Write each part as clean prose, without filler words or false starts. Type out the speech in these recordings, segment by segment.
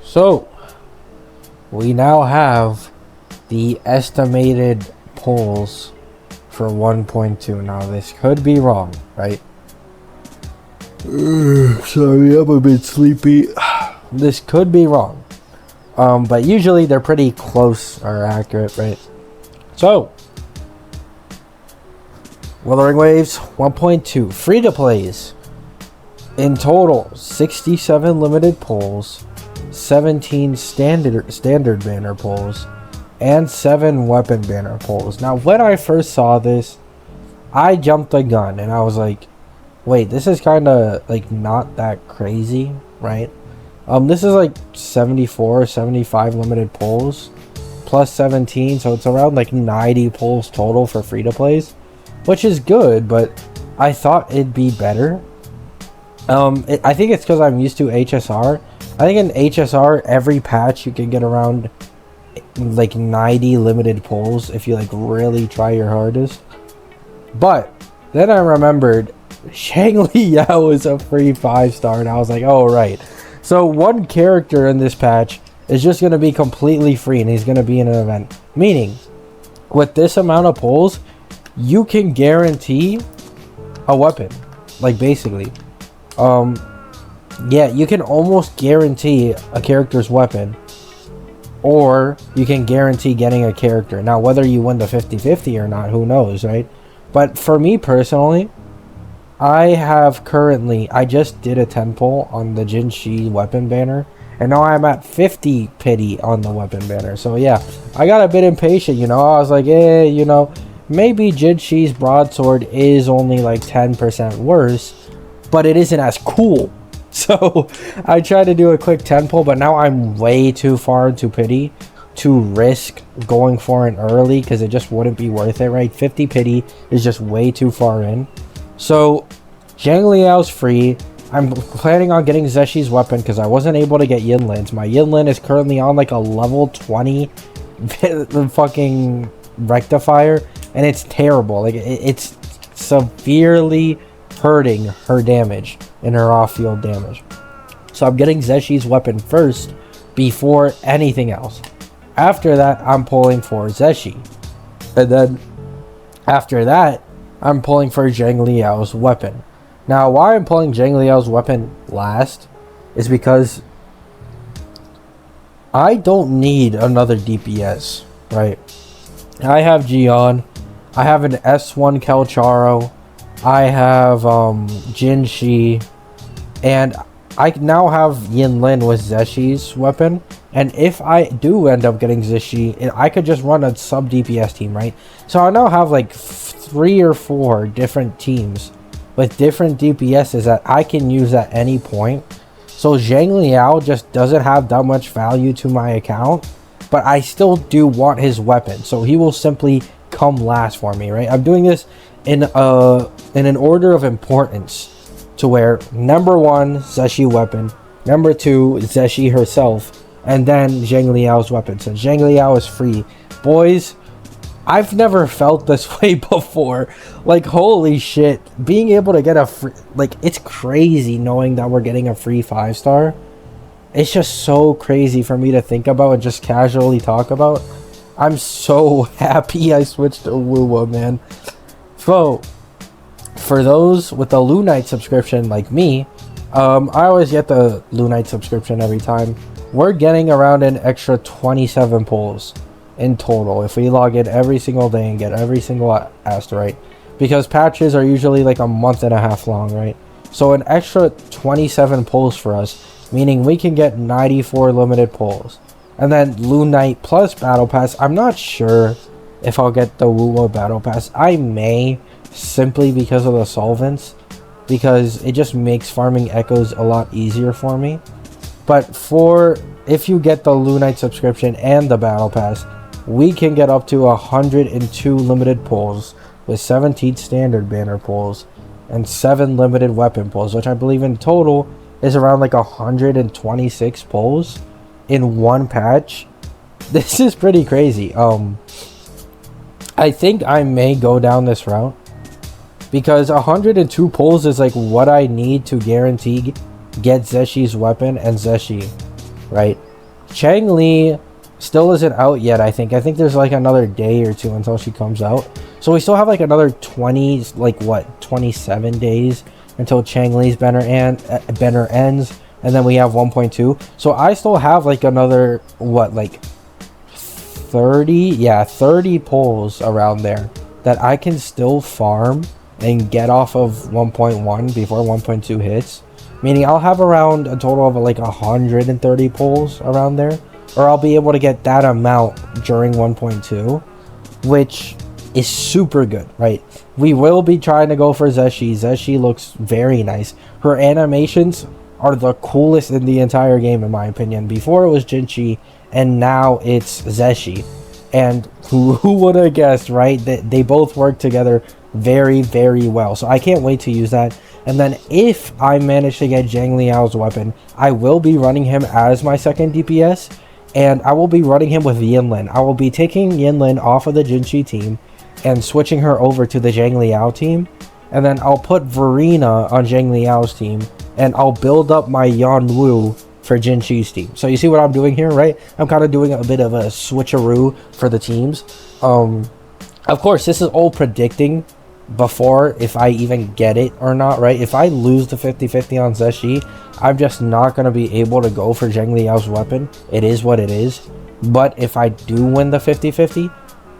So, we now have the estimated polls for 1.2. Now, this could be wrong, right? Sorry, I'm a bit sleepy. This could be wrong. But usually they're pretty close or accurate, right? So, Wuthering Waves 1.2 free-to-plays. In total, 67 limited polls, 17 standard banner polls, and 7 weapon banner polls. Now, when I first saw this, I jumped the gun and I was like, wait, this is kind of like not that crazy, right? This is like 74 or 75 limited polls plus 17, so it's around like 90 polls total for free-to-plays, which is good, but I thought it'd be better. I think it's because I'm used to HSR. I think in HSR, every patch you can get around like 90 limited polls if you like really try your hardest. But then I remembered Shangli Yao is a free 5-star, and I was like, oh right. So one character in this patch is just going to be completely free, and he's going to be in an event. Meaning, with this amount of polls, you can guarantee a weapon. Like basically. Yeah, you can almost guarantee a character's weapon, or you can guarantee getting a character. Now, whether you win the 50-50 or not, who knows, right? But for me personally, I just did a 10 pull on the Jin Shi weapon banner, and now I'm at 50 pity on the weapon banner. So yeah, I got a bit impatient, I was like, maybe Jin Shi's broadsword is only like 10% worse, but it isn't as cool. So I tried to do a quick 10 pull, but now I'm way too far into pity to risk going for an early, because it just wouldn't be worth it, right? 50 pity is just way too far in. So Zhang Liao's free. I'm planning on getting Zeshi's weapon because I wasn't able to get Yinlin's. My Yinlin is currently on like a level 20 fucking rectifier, and it's terrible. Like it's severely hurting her damage and her off-field damage. So I'm getting Zeshi's weapon first before anything else. After that, I'm pulling for Zeshi. And then after that, I'm pulling for Zhang Liao's weapon. Now, why I'm pulling Zhang Liao's weapon last is because I don't need another DPS, right? I have Gion, I have an S1 Kelcharo, I have Jin Shi, and I now have Yinlin with Zeshi's weapon. And if I do end up getting Zeshi, I could just run a sub DPS team, right? So I now have like 3 or 4 different teams with different DPSs that I can use at any point. So Zhang Liao just doesn't have that much value to my account, but I still do want his weapon, so he will simply come last for me, right? I'm doing this in an order of importance, to where number 1, Zeshi weapon, number 2, Zeshi herself, and then Zhang Liao's weapon. So Zhang Liao is free. Boys, I've never felt this way before. Like, holy shit. Being able to get a free... Like, it's crazy knowing that we're getting a free 5-star. It's just so crazy for me to think about and just casually talk about. I'm so happy I switched to Wuwa, man. So, for those with the Lunite subscription like me, I always get the Lunite subscription every time. We're getting around an extra 27 pulls in total if we log in every single day and get every single asteroid, because patches are usually like a month and a half long, right? So an extra 27 pulls for us, meaning we can get 94 limited pulls. And then Lunite plus Battle Pass. I'm not sure if I'll get the Wuwa Battle Pass. I may, simply because of the solvents, because it just makes farming echoes a lot easier for me. But if you get the Lunite subscription and the Battle Pass, we can get up to 102 limited pulls with 17 standard banner pulls and 7 limited weapon pulls, which I believe in total is around like 126 pulls in one patch. This is pretty crazy. I think I may go down this route, because 102 pulls is like what I need to guarantee get Zeshi's weapon and Zeshi, right? Chang-Li still isn't out yet, I think. I think there's like another day or two until she comes out. So we still have like another 20, like what, 27 days until Chang-Li's banner ends. And then we have 1.2. So I still have like another, what, like 30? Yeah, 30 pulls around there that I can still farm and get off of 1.1 before 1.2 hits. Meaning I'll have around a total of like 130 pulls around there. Or I'll be able to get that amount during 1.2. Which is super good, right? We will be trying to go for Zeshi. Zeshi looks very nice. Her animations are the coolest in the entire game, in my opinion. Before it was Jinchi, and now it's Zeshi. And who would have guessed, right? That they both work together very, very well. So I can't wait to use that. And then if I manage to get Zhang Liao's weapon, I will be running him as my second DPS. And I will be running him with Yinlin. I will be taking Yinlin off of the Jinchi team and switching her over to the Zhang Liao team. And then I'll put Verena on Zhang Liao's team. And I'll build up my Yanwu for Jinchi's team. So you see what I'm doing here, right? I'm kind of doing a bit of a switcheroo for the teams. Of course, this is all predicting before if I even get it or not, right? If I lose the 50-50 on Zeshi, I'm just not going to be able to go for Zhang Liao's weapon. It is what it is. But if I do win the 50-50,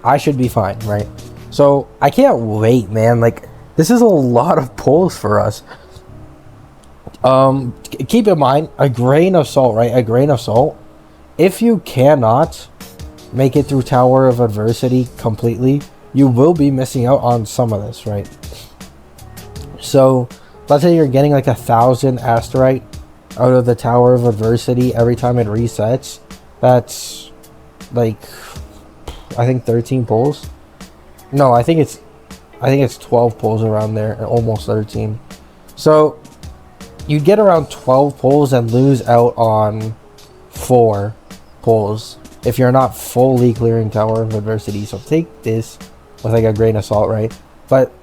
I should be fine, right? So I can't wait, man. Like, this is a lot of pulls for us. Keep in mind, a grain of salt, right? A grain of salt. If you cannot make it through Tower of Adversity completely, you will be missing out on some of this, right? So let's say you're getting like 1,000 asterite out of the Tower of Adversity every time it resets. That's like, I think 13 pulls. No, I think it's 12 pulls around there, almost 13. So you get around 12 pulls and lose out on 4 pulls if you're not fully clearing Tower of Adversity. So take this with like a grain of salt, right? But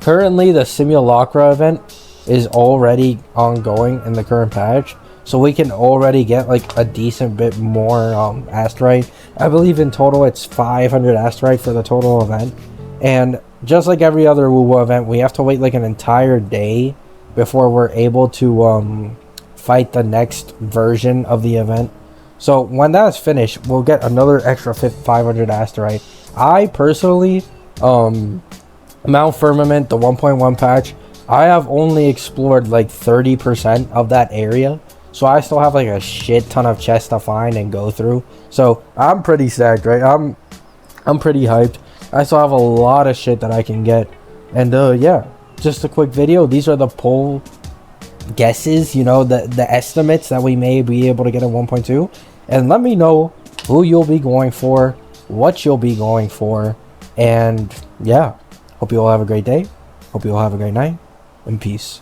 currently the Simulacra event is already ongoing in the current patch, so we can already get like a decent bit more asterite. I believe in total it's 500 asterite for the total event. And just like every other WoWo event, we have to wait like an entire day before we're able to fight the next version of the event. So when that's finished, we'll get another extra 500 asterite. I personally, Mount Firmament, the 1.1 patch, I have only explored like 30% of that area. So I still have like a shit ton of chests to find and go through. So I'm pretty stacked, right? I'm pretty hyped. I still have a lot of shit that I can get. And yeah, just a quick video. These are the poll guesses, you know, the estimates that we may be able to get in 1.2. And let me know who you'll be going for, what you'll be going for. And yeah, hope you all have a great day. Hope you all have a great night. And peace.